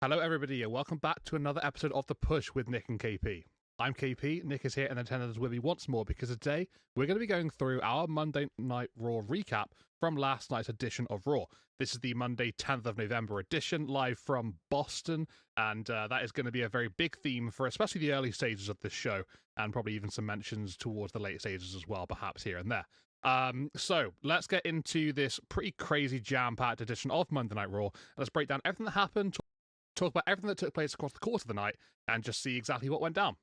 Hello, everybody, and welcome back to another episode of The Push with Nick and KP. I'm KP, Nick is here and attendance with me once more because today we're going to be going through our Monday Night Raw recap from last night's edition of Raw. This is the Monday 10th of November edition, live from Boston, and that is going to be a very big theme for especially the early stages of this show, and probably even some mentions towards the late stages as well, perhaps here and there. So let's get into this pretty crazy jam-packed edition of Monday Night Raw. Let's break down everything that happened, talk about everything that took place across the course of the night, and just see exactly what went down.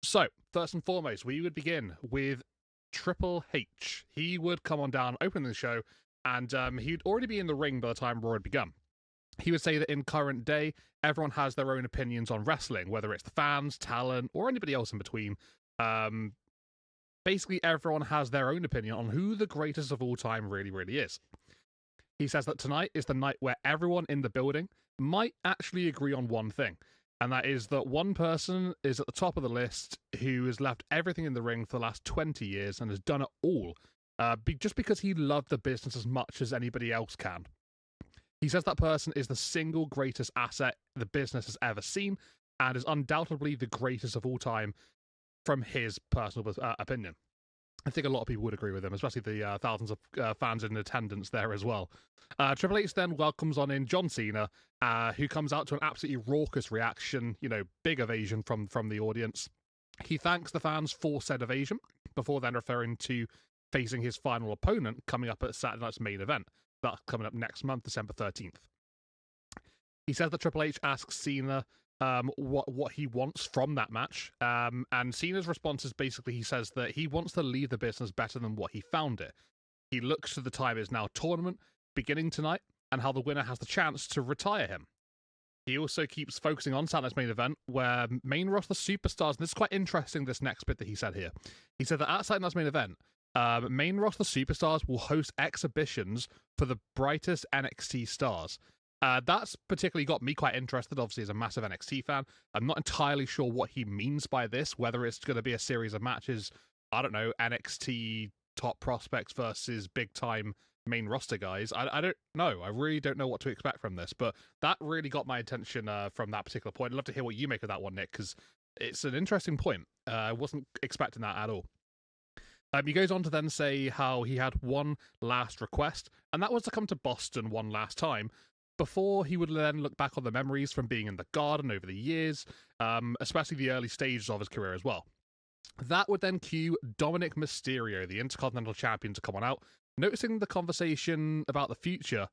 So, first and foremost, we would begin with Triple H. He would come on down, open the show, and he'd already be in the ring by the time Raw had begun. He would say that in current day, everyone has their own opinions on wrestling, whether it's the fans, talent, or anybody else in between. Basically, everyone has their own opinion on who the greatest of all time really, really is. He says that tonight is the night where everyone in the building might actually agree on one thing, and that is that one person is at the top of the list who has left everything in the ring for the last 20 years and has done it all, just because he loved the business as much as anybody else can. He says that person is the single greatest asset the business has ever seen, and is undoubtedly the greatest of all time from his personal opinion. I think a lot of people would agree with him, especially the thousands of fans in attendance there as well. Triple H then welcomes on in John Cena, who comes out to an absolutely raucous reaction, big ovation from the audience. He thanks the fans for said ovation, before then referring to facing his final opponent coming up at Saturday night's main event. That's coming up next month, December 13th. He says that Triple H asks Cena what he wants from that match, and Cena's response is basically he says that he wants to leave the business better than what he found it. He looks to the time is now tournament beginning tonight and how the winner has the chance to retire him. He also keeps focusing on Saturday's main event, where main roster superstars, and this is quite interesting, this next bit that he said here. He said that at Saturday's main event, main roster superstars will host exhibitions for the brightest NXT stars. That's particularly got me quite interested, obviously, as a massive NXT fan. I'm not entirely sure what he means by this, whether it's going to be a series of matches, I don't know, NXT top prospects versus big-time main roster guys. I don't know. I really don't know what to expect from this, but that really got my attention from that particular point. I'd love to hear what you make of that one, Nick, because it's an interesting point. I wasn't expecting that at all. He goes on to then say how he had one last request, and that was to come to Boston one last time, before he would then look back on the memories from being in the Garden over the years, especially the early stages of his career as well. That would then cue Dominic Mysterio, the Intercontinental Champion, to come on out, noticing the conversation about the future,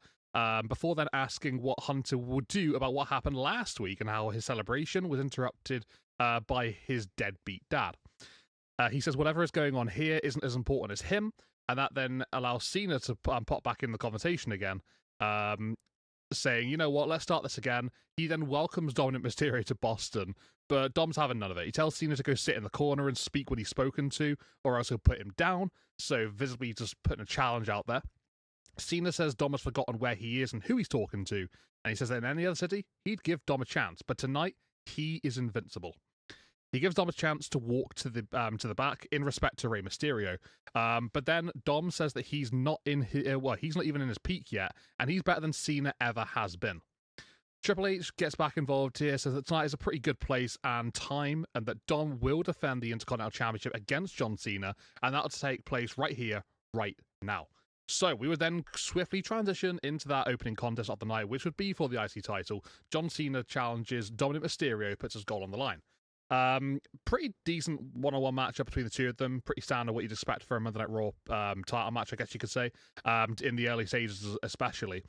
before then asking what Hunter would do about what happened last week and how his celebration was interrupted by his deadbeat dad. He says whatever is going on here isn't as important as him, and that then allows Cena to pop back in the conversation again, saying, you know what, let's start this again. He then welcomes Dominic Mysterio to Boston, but Dom's having none of it. He tells Cena to go sit in the corner and speak when he's spoken to, or else he'll put him down, so visibly just putting a challenge out there. Cena says Dom has forgotten where he is and who he's talking to, and he says that in any other city, he'd give Dom a chance, but tonight, he is invincible. He gives Dom a chance to walk to the back in respect to Rey Mysterio, but then Dom says that he's not he's not even in his peak yet, and he's better than Cena ever has been. Triple H gets back involved here, says that tonight is a pretty good place and time, and that Dom will defend the Intercontinental Championship against John Cena, and that will take place right here, right now. So we would then swiftly transition into that opening contest of the night, which would be for the IC title. John Cena challenges Dominic Mysterio, puts his goal on the line. Pretty decent one-on-one matchup between the two of them. Pretty standard what you'd expect for a Monday Night Raw title match, I guess you could say, in the early stages especially.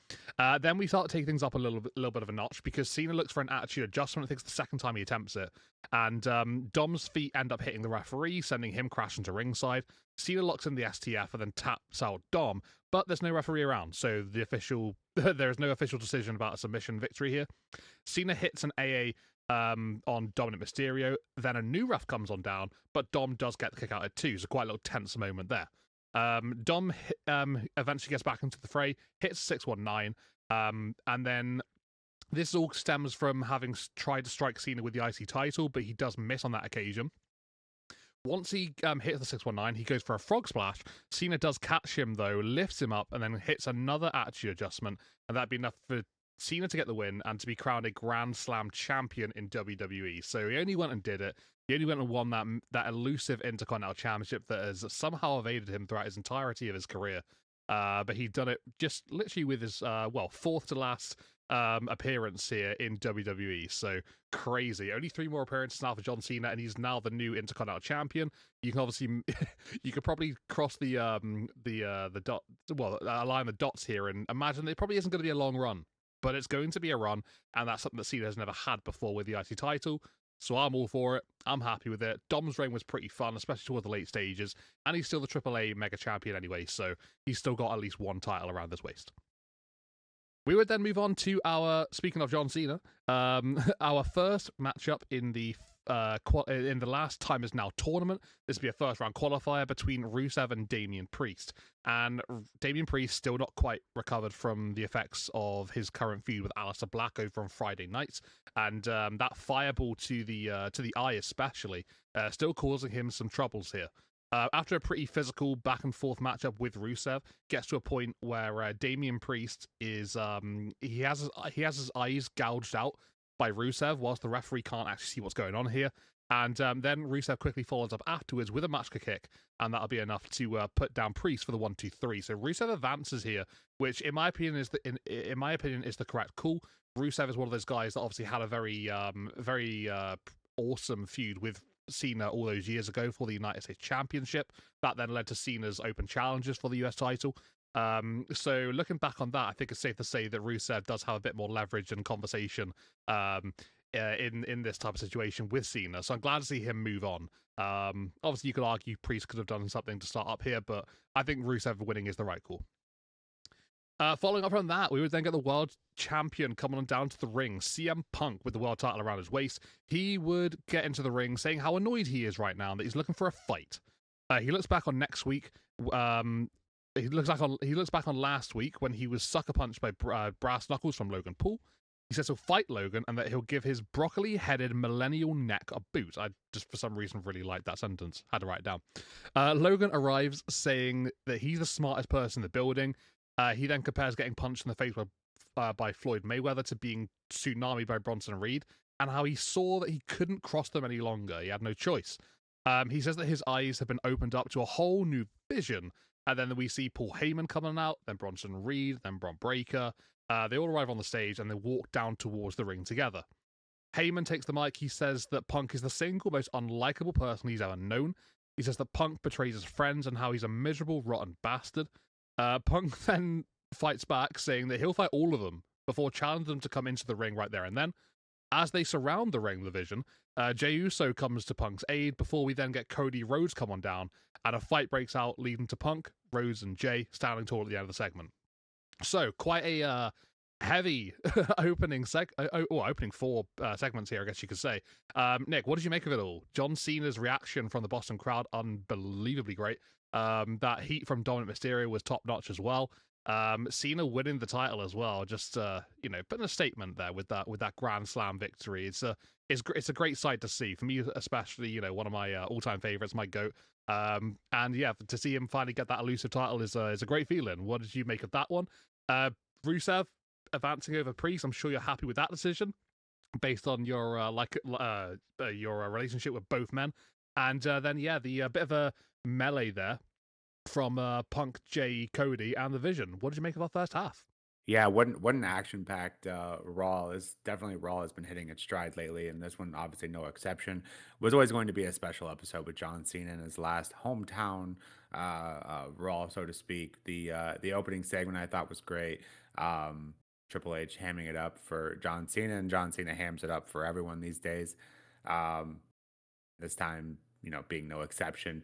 Then we start to take things up a little bit of a notch, because Cena looks for an attitude adjustment. I think it's the second time he attempts it, and Dom's feet end up hitting the referee, sending him crashing to ringside. Cena locks in the STF and then taps out Dom, but there's no referee around, so there is no official decision about a submission victory here. Cena hits an AA on Dominic Mysterio, then a new ref comes on down, but Dom does get the kick out at 2, so quite a little tense moment there. Dom eventually gets back into the fray, hits 619, and then this all stems from having tried to strike Cena with the IC title, but he does miss on that occasion. Once he hits the 619, he goes for a frog splash. Cena does catch him, though, lifts him up, and then hits another attitude adjustment, and that'd be enough for Cena to get the win and to be crowned a Grand Slam champion in WWE. So he only went and did it. He only went and won that elusive Intercontinental Championship that has somehow evaded him throughout his entirety of his career. But he'd done it just literally with his fourth to last appearance here in WWE. So crazy. Only 3 more appearances now for John Cena, and he's now the new Intercontinental Champion. You can obviously, you could probably cross the dot, align the dots here, and imagine it probably isn't going to be a long run, but it's going to be a run, and that's something that Cena has never had before with the IC title. So I'm all for it. I'm happy with it. Dom's reign was pretty fun, especially towards the late stages, and he's still the AAA Mega Champion anyway, so he's still got at least 1 title around his waist. We would then move on to speaking of John Cena, our first matchup in the last time is now tournament. This will be a first round qualifier between Rusev and Damian Priest. And Damian Priest still not quite recovered from the effects of his current feud with Aleister Black over on Friday nights, and that fireball to the eye especially still causing him some troubles here. After a pretty physical back and forth matchup with Rusev, gets to a point where Damian Priest is he has his eyes gouged out by Rusev, whilst the referee can't actually see what's going on here. And then Rusev quickly follows up afterwards with a Machka kick, and that'll be enough to put down Priest for the 1-2-3. So Rusev advances here, which in my opinion is the correct call. Rusev is one of those guys that obviously had a very awesome feud with Cena all those years ago for the United States Championship. That then led to Cena's open challenges for the US title. So looking back on that, I think it's safe to say that Rusev does have a bit more leverage and conversation in this type of situation with Cena. So I'm glad to see him move on. Obviously, you could argue Priest could have done something to start up here, but I think Rusev winning is the right call. Following up from that, we would then get the world champion coming on down to the ring, CM Punk, with the world title around his waist. He would get into the ring saying how annoyed he is right now and that he's looking for a fight. He looks back on next week. He looks back on last week when he was sucker punched by brass knuckles from Logan Paul. He says he'll fight Logan and that he'll give his broccoli-headed millennial neck a boot. I just, for some reason, really liked that sentence. Had to write it down. Logan arrives saying that he's the smartest person in the building. He then compares getting punched in the face by Floyd Mayweather to being tsunami by Bronson Reed, and how he saw that he couldn't cross them any longer. He had no choice. He says that his eyes have been opened up to a whole new vision, and then we see Paul Heyman coming out, then Bronson Reed, then Bron Breakker. They all arrive on the stage, and they walk down towards the ring together. Heyman takes the mic. He says that Punk is the single most unlikable person he's ever known. He says that Punk betrays his friends and how he's a miserable, rotten bastard. Punk then fights back, saying that he'll fight all of them before challenging them to come into the ring right there and then. As they surround the ring division, Jey Uso comes to Punk's aid before we then get Cody Rhodes come on down, and a fight breaks out leading to Punk, Rhodes, and Jey standing tall at the end of the segment. So, quite a heavy opening 4 segments here, I guess you could say. Nick, what did you make of it all? John Cena's reaction from the Boston crowd, unbelievably great. That heat from Dominic Mysterio was top notch as well. Cena winning the title as well, just putting a statement there with that Grand Slam victory. It's a great sight to see for me, especially. One of my all-time favorites, my GOAT. And yeah, to see him finally get that elusive title is a great feeling. What did you make of that one? Rusev advancing over Priest. I'm sure you're happy with that decision, based on your relationship with both men. And then the bit of a melee there from Punk, Jey, Cody, and the Vision. What did you make of our first half? Yeah, what an action-packed Raw is. Definitely Raw has been hitting its stride lately, and this one obviously no exception. Was always going to be a special episode with John Cena in his last hometown Raw, so to speak. The opening segment I thought was great. Triple H hamming it up for John Cena, and John Cena hams it up for everyone these days. Um, this time, being no exception.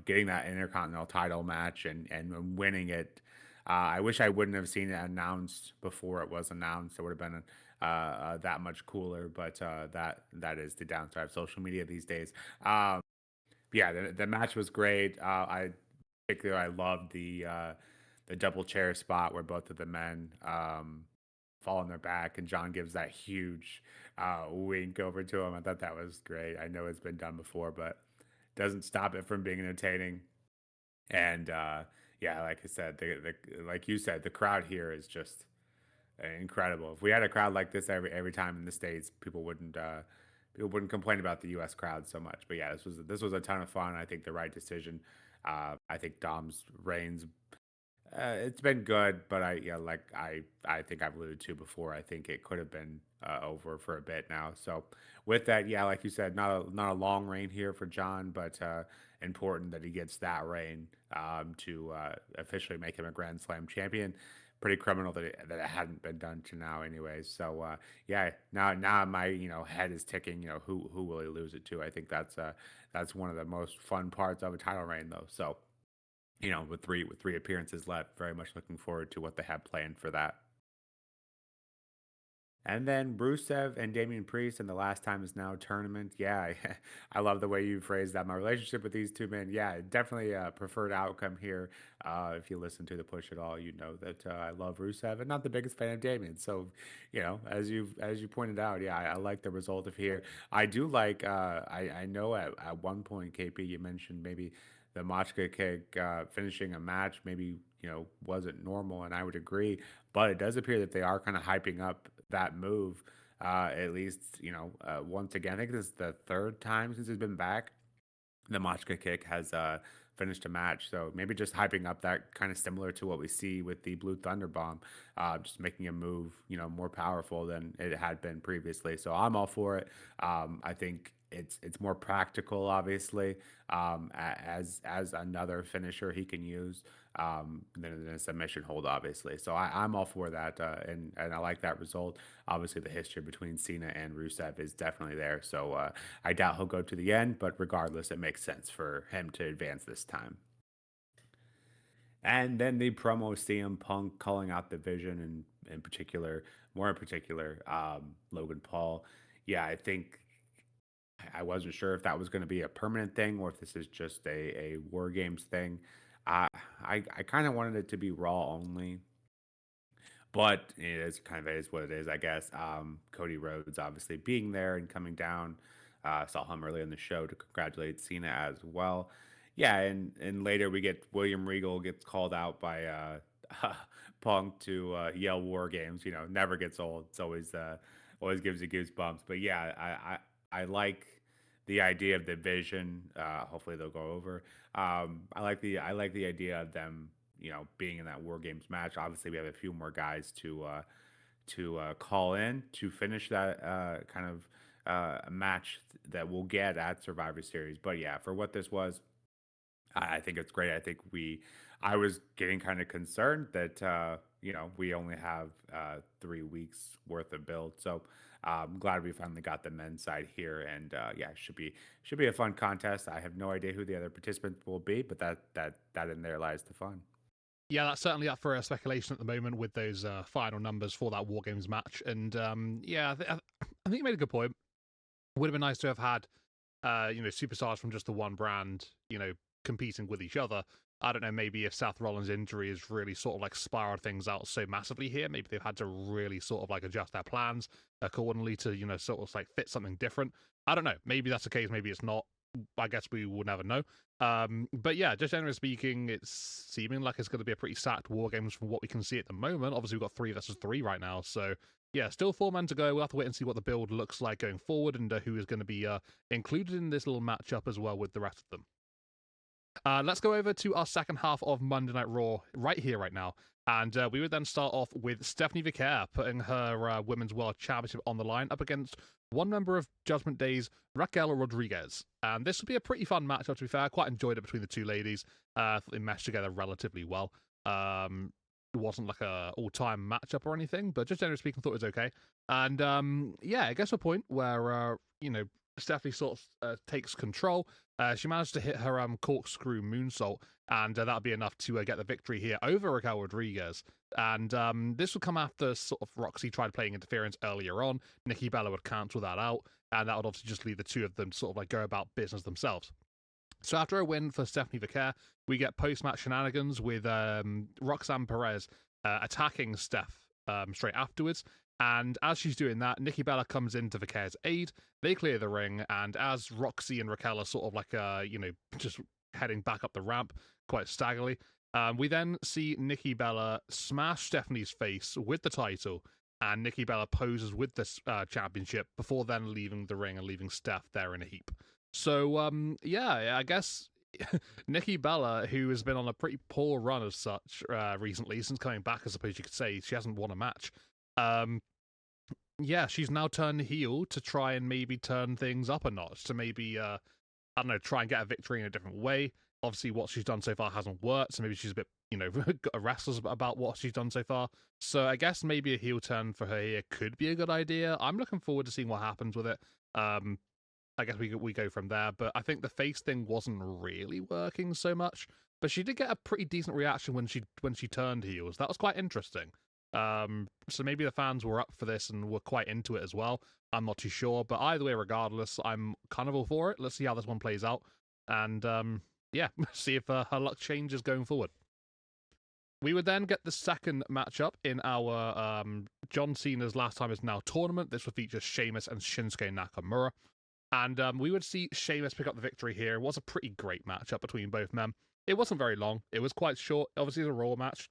Getting that Intercontinental title match and winning it. I wish I wouldn't have seen it announced before it was announced. It would have been that much cooler, but that is the downside of social media these days. Yeah, the match was great. I loved the double chair spot where both of the men fall on their back, and John gives that huge wink over to him. I thought that was great. I know it's been done before, but doesn't stop it from being entertaining. And yeah, like I said, like you said, the crowd here is just incredible. If we had a crowd like this every time in the States, people wouldn't complain about the U.S. crowd so much. But yeah, this was a ton of fun. I think the right decision. I think Dom's reigns, it's been good, but I think I've alluded to before. I think it could have been over for a bit now. So with that, yeah, like you said, not a long reign here for John, but important that he gets that reign to officially make him a Grand Slam champion. Pretty criminal that it hadn't been done to now, anyways. So yeah, now my head is ticking. Who will he lose it to? I think that's one of the most fun parts of a title reign, though. So with three appearances left, very much looking forward to what they have planned for that. And then Rusev and Damian Priest, and the last time is now tournament. Yeah, I love the way you phrased that. My relationship with these two men, yeah, definitely a preferred outcome here. If you listen to the push at all, you know that I love Rusev and not the biggest fan of Damian. So, as you pointed out, yeah, I like the result of here. I do like. I know at one point, KP, you mentioned maybe the Machka kick finishing a match maybe wasn't normal, and I would agree. But it does appear that they are kind of hyping up that move. At least once again, I think this is the third time since he's been back the Machka kick has finished a match. So maybe just hyping up that kind of similar to what we see with the Blue Thunder Bomb, just making a move, more powerful than it had been previously. So I'm all for it. I think it's more practical, obviously, as another finisher he can use than a submission hold, obviously. So I'm all for that, and I like that result. Obviously, the history between Cena and Rusev is definitely there. So I doubt he'll go to the end, but regardless, it makes sense for him to advance this time. And then the promo CM Punk calling out the Vision and in particular, more in particular, Logan Paul. Yeah, I think I wasn't sure if that was going to be a permanent thing or if this is just a War Games thing. I kind of wanted it to be Raw only, but it is what it is, I guess. Cody Rhodes obviously being there and coming down. Saw him early in the show to congratulate Cena as well. Yeah, and later we get William Regal gets called out by Punk to yell War Games. Never gets old. It's always gives you goosebumps. But yeah, I like the idea of the Vision. Hopefully they'll go over. I like the idea of them being in that War Games match. Obviously, we have a few more guys to call in to finish that kind of match that we'll get at Survivor Series. But yeah, for what this was, I think it's great. I was getting kind of concerned that we only have 3 weeks worth of build. So I'm glad we finally got the men's side here, and yeah, should be a fun contest. I have no idea who the other participants will be, but that in there lies the fun. Yeah, that's certainly up for speculation at the moment with those final numbers for that War Games match. And yeah, I think you made a good point. Would have been nice to have had, superstars from just the one brand, competing with each other. I don't know, maybe if Seth Rollins' injury has really sort of like spiraled things out so massively here, maybe they've had to really sort of like adjust their plans accordingly to, sort of like fit something different. I don't know. Maybe that's the case. Maybe it's not. I guess we will never know. But yeah, just generally speaking, it's seeming like it's going to be a pretty stacked War Games from what we can see at the moment. Obviously, we've got 3 versus 3 right now, so yeah, still 4 men to go. We'll have to wait and see what the build looks like going forward and who is going to be included in this little matchup as well with the rest of them. Let's go over to our second half of Monday Night Raw right here, right now. And we would then start off with Stephanie Vicaire putting her Women's World Championship on the line up against one member of Judgment Day's Raquel Rodriguez. And this would be a pretty fun matchup, to be fair. I quite enjoyed it between the two ladies. Thought they meshed together relatively well. It wasn't like a all-time matchup or anything, but just generally speaking, I thought it was okay. And yeah, it gets to a point where, Stephanie sort of takes control. She managed to hit her corkscrew moonsault, and that'll be enough to get the victory here over Raquel Rodriguez. And this would come after sort of Roxy tried playing interference earlier on. Nikki Bella would cancel that out, and that would obviously just leave the two of them to sort of like go about business themselves. So after a win for Stephanie Vicaire, we get post-match shenanigans with Roxanne Perez attacking Steph straight afterwards. And as she's doing that, Nikki Bella comes in to Vicaire's aid. They clear the ring, and as Roxy and Raquel are sort of like, just heading back up the ramp quite staggerly, We then see Nikki Bella smash Stephanie's face with the title, and Nikki Bella poses with this championship before then leaving the ring and leaving Steph there in a heap. So, yeah, I guess Nikki Bella, who has been on a pretty poor run as such recently, since coming back, I suppose you could say, she hasn't won a match. Yeah, she's now turned heel to try and maybe turn things up a notch, to maybe, I don't know, try and get a victory in a different way. Obviously, what she's done so far hasn't worked, so maybe she's a bit, restless about what she's done so far. So I guess maybe a heel turn for her here could be a good idea. I'm looking forward to seeing what happens with it. I guess we go from there, but I think the face thing wasn't really working so much. But she did get a pretty decent reaction when she turned heels. That was quite interesting. So maybe the fans were up for this and were quite into it as well. I'm not too sure, but either way, regardless, I'm kind of all for it. Let's see how this one plays out, and yeah, see if her luck changes going forward. We would then get the second matchup in our John Cena's Last Time Is Now tournament. This would feature Sheamus and Shinsuke Nakamura. And we would see Sheamus pick up the victory here. It was a pretty great matchup between both men. It wasn't very long. It was quite short. Obviously, it's a Raw match.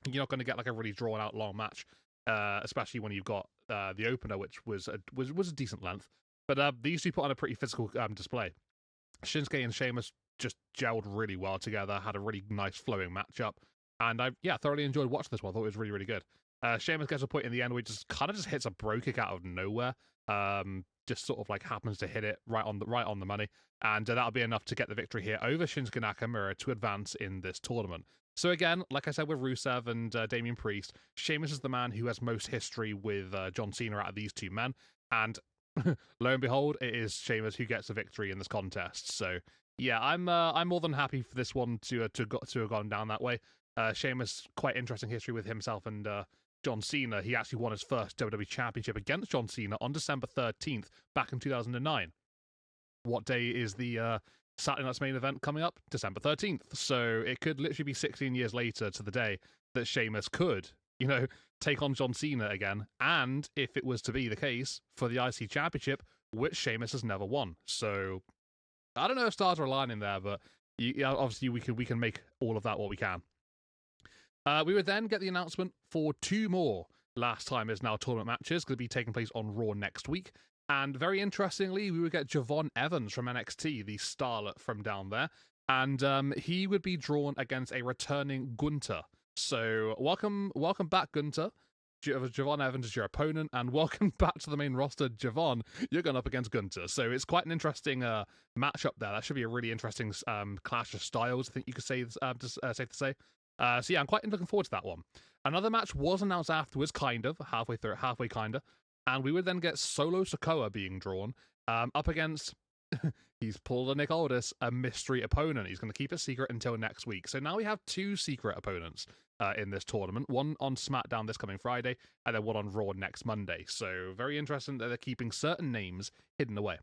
You're not going to get like a really drawn out long match, especially when you've got the opener, which was a decent length. But these two put on a pretty physical display. Shinsuke and Sheamus just gelled really well together, had a really nice flowing matchup. And I thoroughly enjoyed watching this one. I thought it was really, really good. Sheamus gets a point in the end where he just kind of just hits a bro kick out of nowhere. Just sort of like happens to hit it right on the money, and that'll be enough to get the victory here over Shinsuke Nakamura to advance in this tournament. So again, like I said with Rusev and Damian Priest, Sheamus is the man who has most history with John Cena out of these two men, and lo and behold, it is Sheamus who gets the victory in this contest. So yeah, I'm more than happy for this one to have gone down that way. Sheamus, quite interesting history with himself and John Cena. He actually won his first WWE Championship against John Cena on December 13th back in 2009. What day is the Saturday Night's Main Event coming up? December 13th. So it could literally be 16 years later to the day that Sheamus could, take on John Cena again. And if it was to be the case for the IC Championship, which Sheamus has never won. So I don't know if stars are aligning there, but obviously we can make all of that what we can. We would then get the announcement for two more Last Time Is Now tournament matches going to be taking place on Raw next week. And very interestingly, we would get Javon Evans from NXT, the starlet from down there. And he would be drawn against a returning Gunter. So welcome back, Gunter. Javon Evans is your opponent, and welcome back to the main roster, Javon. You're going up against Gunter. So it's quite an interesting matchup there. That should be a really interesting clash of styles, I think you could say, safe to say. So yeah, I'm quite looking forward to that one. Another match was announced afterwards, halfway, and we would then get Solo Sikoa being drawn up against, he's pulled a Nick Aldis, a mystery opponent. He's going to keep it secret until next week. So now we have two secret opponents in this tournament, one on SmackDown this coming Friday, and then one on Raw next Monday. So very interesting that they're keeping certain names hidden away.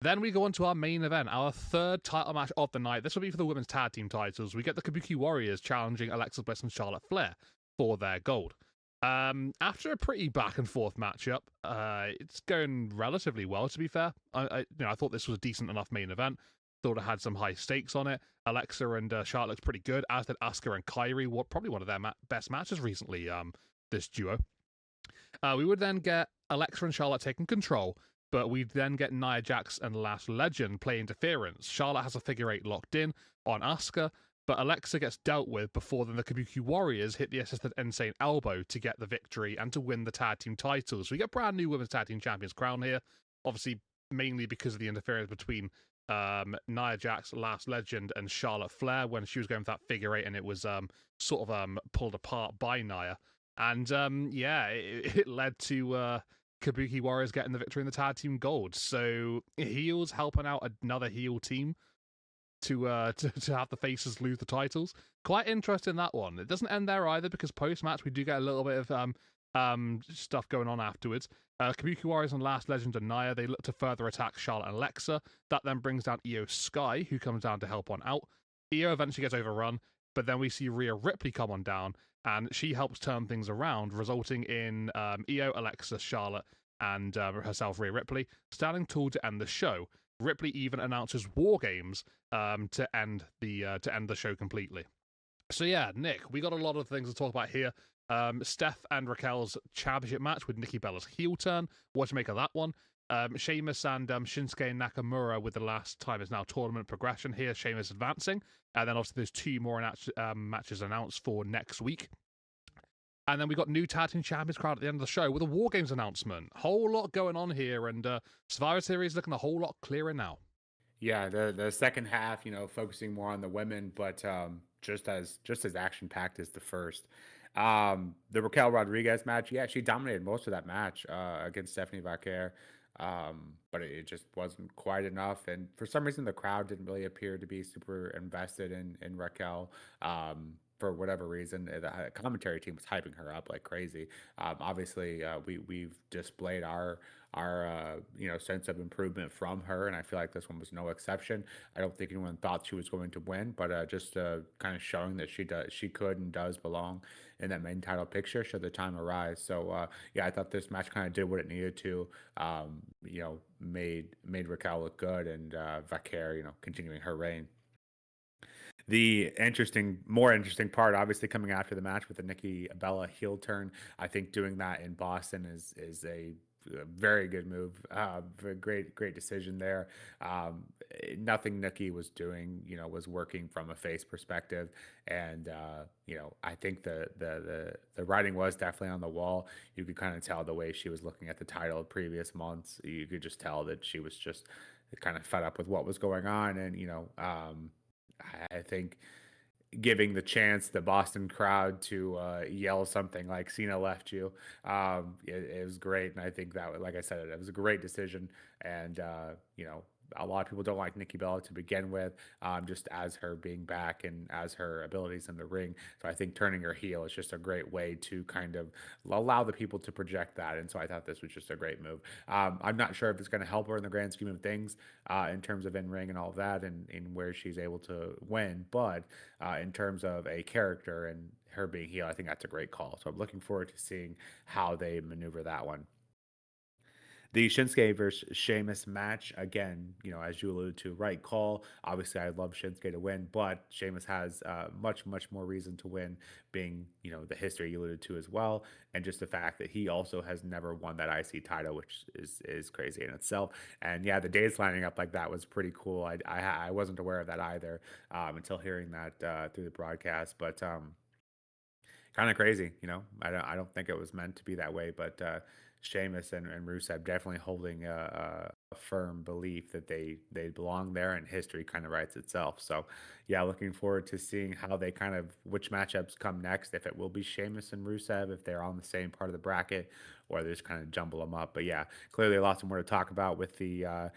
Then we go on to our main event, our third title match of the night. This will be for the women's tag team titles. We get the Kabuki Warriors challenging Alexa Bliss and Charlotte Flair for their gold. After a pretty back and forth matchup, it's going relatively well, to be fair. I thought this was a decent enough main event. Thought it had some high stakes on it. Alexa and Charlotte looked pretty good, as did Asuka and Kairi. Probably one of their best matches recently, this duo. We would then get Alexa and Charlotte taking control, but we then get Nia Jax and Lash Legend play interference. Charlotte has a figure eight locked in on Asuka, but Alexa gets dealt with before then the Kabuki Warriors hit the assisted insane elbow to get the victory and to win the tag team titles. We get brand new women's tag team champions crown here, obviously mainly because of the interference between Nia Jax, Lash Legend, and Charlotte Flair when she was going for that figure eight and it was sort of pulled apart by Nia. And it led to Kabuki Warriors getting the victory in the tag team gold. So heels helping out another heel team to have the faces lose the titles. Quite interesting, that one. It doesn't end there either, because post match we do get a little bit of stuff going on afterwards. Kabuki Warriors and Last Legend and Nia, they look to further attack Charlotte and Alexa. That then brings down Io Sky, who comes down to help on out. Io eventually gets overrun, but then we see Rhea Ripley come on down, and she helps turn things around, resulting in Io, Alexa, Charlotte, and herself, Rhea Ripley, standing tall to end the show. Ripley even announces War Games to end the show completely. So yeah, Nick, we got a lot of things to talk about here. Steph and Raquel's championship match with Nikki Bella's heel turn. What to make of that one? Sheamus and Shinsuke Nakamura with the last time is now tournament progression here. Sheamus advancing, and then obviously there's two more matches announced for next week. And then we got new tag team champions crowd at the end of the show with a War Games announcement. Whole lot going on here, and Survivor Series looking a whole lot clearer now. Yeah, the second half, focusing more on the women, but just as action packed as the first. The Raquel Rodriguez match, yeah, she dominated most of that match against Stephanie Vaquer, but it just wasn't quite enough. And for some reason, the crowd didn't really appear to be super invested in Raquel. For whatever reason, the commentary team was hyping her up like crazy. Obviously, we've displayed our sense of improvement from her, and I feel like this one was no exception. I don't think anyone thought she was going to win, but just kind of showing that she could and does belong in that main title picture should the time arise. So yeah, I thought this match kind of did what it needed to. Made Raquel look good, and Vaquer, continuing her reign. The more interesting part, obviously, coming after the match with the Nikki Bella heel turn. I think doing that in Boston is a very good move. Great decision there. Nothing Nikki was doing, was working from a face perspective, and I think the writing was definitely on the wall. You could kind of tell the way she was looking at the title of previous months. You could just tell that she was just kind of fed up with what was going on, and I think giving the chance the Boston crowd to yell something like "Cena left you," it was great, and I think that, like I said, it was a great decision. And a lot of people don't like Nikki Bella to begin with, just as her being back and as her abilities in the ring. So I think turning her heel is just a great way to kind of allow the people to project that. And so I thought this was just a great move. I'm not sure if it's going to help her in the grand scheme of things in terms of in ring and all of that, and where she's able to win. But in terms of a character and her being heel, I think that's a great call. So I'm looking forward to seeing how they maneuver that one. The Shinsuke versus Sheamus match, again, as you alluded to, right call. Obviously, I love Shinsuke to win, but Sheamus has much more reason to win, being, the history you alluded to as well, and just the fact that he also has never won that IC title, which is crazy in itself. And yeah, the days lining up like that was pretty cool. I wasn't aware of that either until hearing that through the broadcast, but kind of crazy, I don't think it was meant to be that way, but Sheamus and Rusev definitely holding a firm belief that they belong there, and history kind of writes itself. So yeah, looking forward to seeing how they which matchups come next. If it will be Sheamus and Rusev, if they're on the same part of the bracket, or they just kind of jumble them up. But yeah, clearly lots more to talk about with the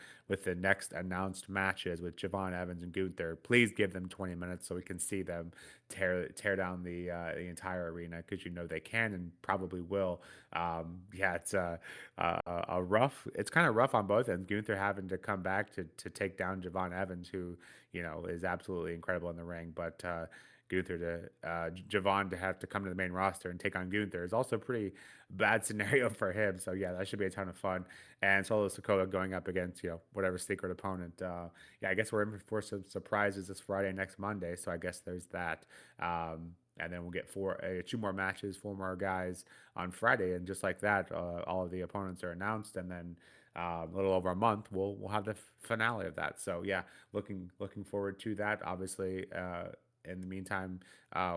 next announced matches with Javon Evans and Gunther. Please give them 20 minutes so we can see them tear down the entire arena, because they can and probably will. Yeah, it's a rough. It's kind of rough on both ends. Gunther having to come back to take down Javon Evans, who is absolutely incredible in the ring, but Gunther Javon to have to come to the main roster and take on Gunther is also a pretty bad scenario for him. So yeah, that should be a ton of fun. And Solo Sikoa going up against whatever secret opponent. Yeah, I guess we're in for some surprises this Friday, next Monday. So I guess there's that. And then we'll get two more matches, four more guys on Friday, and just like that, all of the opponents are announced, and then a little over a month, we'll have the finale of that. So yeah, looking forward to that. Obviously, in the meantime,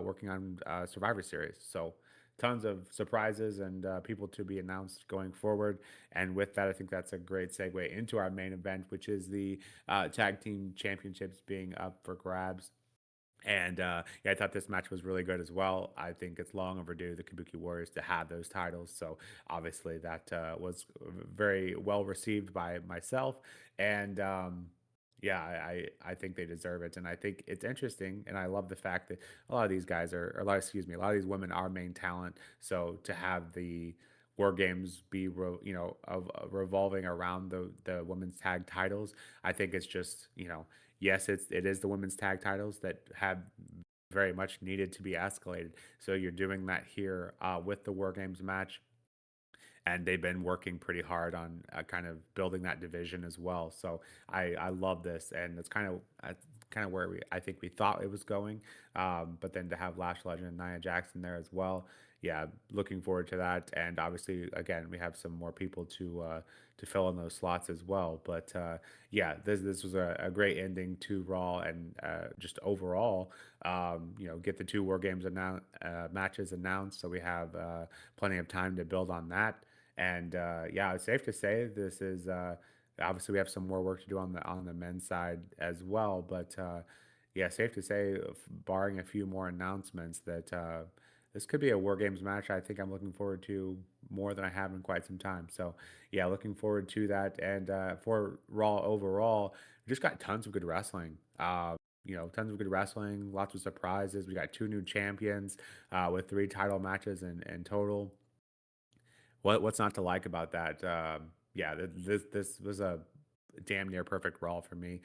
working on Survivor Series. So tons of surprises and people to be announced going forward. And with that, I think that's a great segue into our main event, which is the tag team championships being up for grabs. And yeah, I thought this match was really good as well. I think it's long overdue, the Kabuki Warriors, to have those titles. So obviously that was very well received by myself. And yeah, I think they deserve it. And I think it's interesting. And I love the fact that a lot of these guys a lot of these women are main talent. So to have the war games be revolving around the women's tag titles, I think it's just yes, it is the women's tag titles that have very much needed to be escalated. So you're doing that here with the War Games match, and they've been working pretty hard on kind of building that division as well. So I love this, and it's kind of kind of where I think we thought it was going. But then to have Lash Legend Nia Jackson there as well, yeah, looking forward to that. And obviously, again, we have some more people to fill in those slots as well. But yeah, this was a great ending to Raw, and just overall, get the two War Games matches announced, so we have plenty of time to build on that. And yeah, it's safe to say this is. Obviously, we have some more work to do on the men's side as well, but yeah, safe to say, barring a few more announcements, that this could be a War Games match I think I'm looking forward to more than I have in quite some time. So, yeah, looking forward to that. And for Raw overall, we just got tons of good wrestling. Tons of good wrestling, lots of surprises. We got two new champions with three title matches in total. What's not to like about that? Yeah, this was a damn near perfect Raw for me.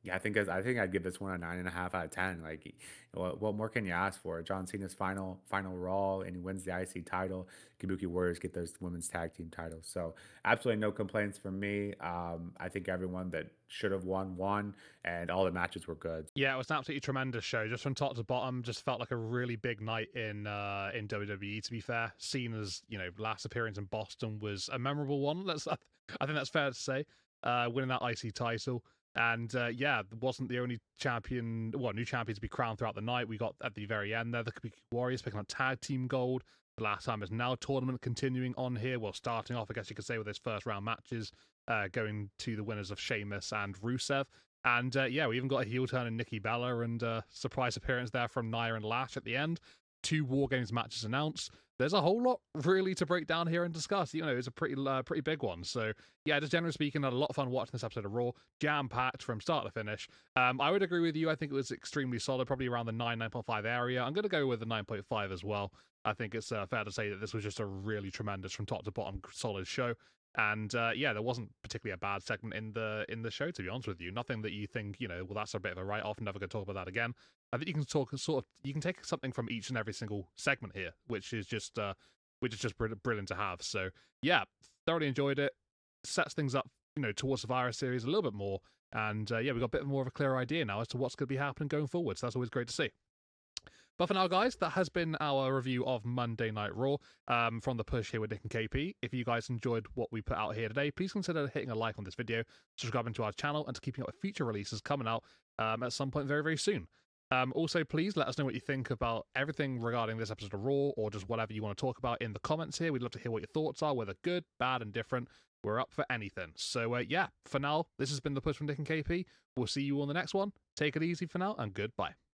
Yeah, I think I'd give this one a 9.5 out of 10. Like, what more can you ask for? John Cena's final Raw, and he wins the IC title. Kabuki Warriors get those women's tag team titles. So absolutely no complaints from me. I think everyone that should have won, and all the matches were good. Yeah, it was an absolutely tremendous show, just from top to bottom. Just felt like a really big night in WWE. To be fair, Cena's last appearance in Boston was a memorable one. I think that's fair to say. Winning that IC title, and yeah, wasn't the only new champion to be crowned throughout the night. We got at the very end there the Kabuki Warriors picking up tag team gold. The last time is now tournament continuing on here. Well, starting off, I guess you could say, with his first round matches, going to the winners of Sheamus and Rusev. And yeah, we even got a heel turn in Nikki Bella, and surprise appearance there from Nia and Lash at the end. Two War Games matches announced. There's a whole lot really to break down here and discuss. It's a pretty big one. So yeah, just generally speaking, I had a lot of fun watching this episode of Raw, jam packed from start to finish. I would agree with you. I think it was extremely solid, probably around the 9.5 area. I'm going to go with the 9.5 as well. I think it's fair to say that this was just a really tremendous, from top to bottom, solid show. And yeah, there wasn't particularly a bad segment in the show, to be honest with you. Nothing that you think, well, that's a bit of a write off. Never going to talk about that again. I think you can you can take something from each and every single segment here, which is just brilliant to have. So yeah, thoroughly enjoyed it. Sets things up, towards the Virus series a little bit more. And yeah, we got a bit more of a clear idea now as to what's going to be happening going forward. So that's always great to see. But for now, guys, that has been our review of Monday Night Raw from the push here with Nick and KP. If you guys enjoyed what we put out here today, please consider hitting a like on this video, subscribing to our channel, and to keeping up with future releases coming out at some point very, very soon. Also, please let us know what you think about everything regarding this episode of Raw, or just whatever you want to talk about in the comments here. We'd love to hear what your thoughts are, whether good, bad, and different. We're up for anything. So yeah, for now, this has been the push from Nick and KP. We'll see you on the next one. Take it easy for now, and goodbye.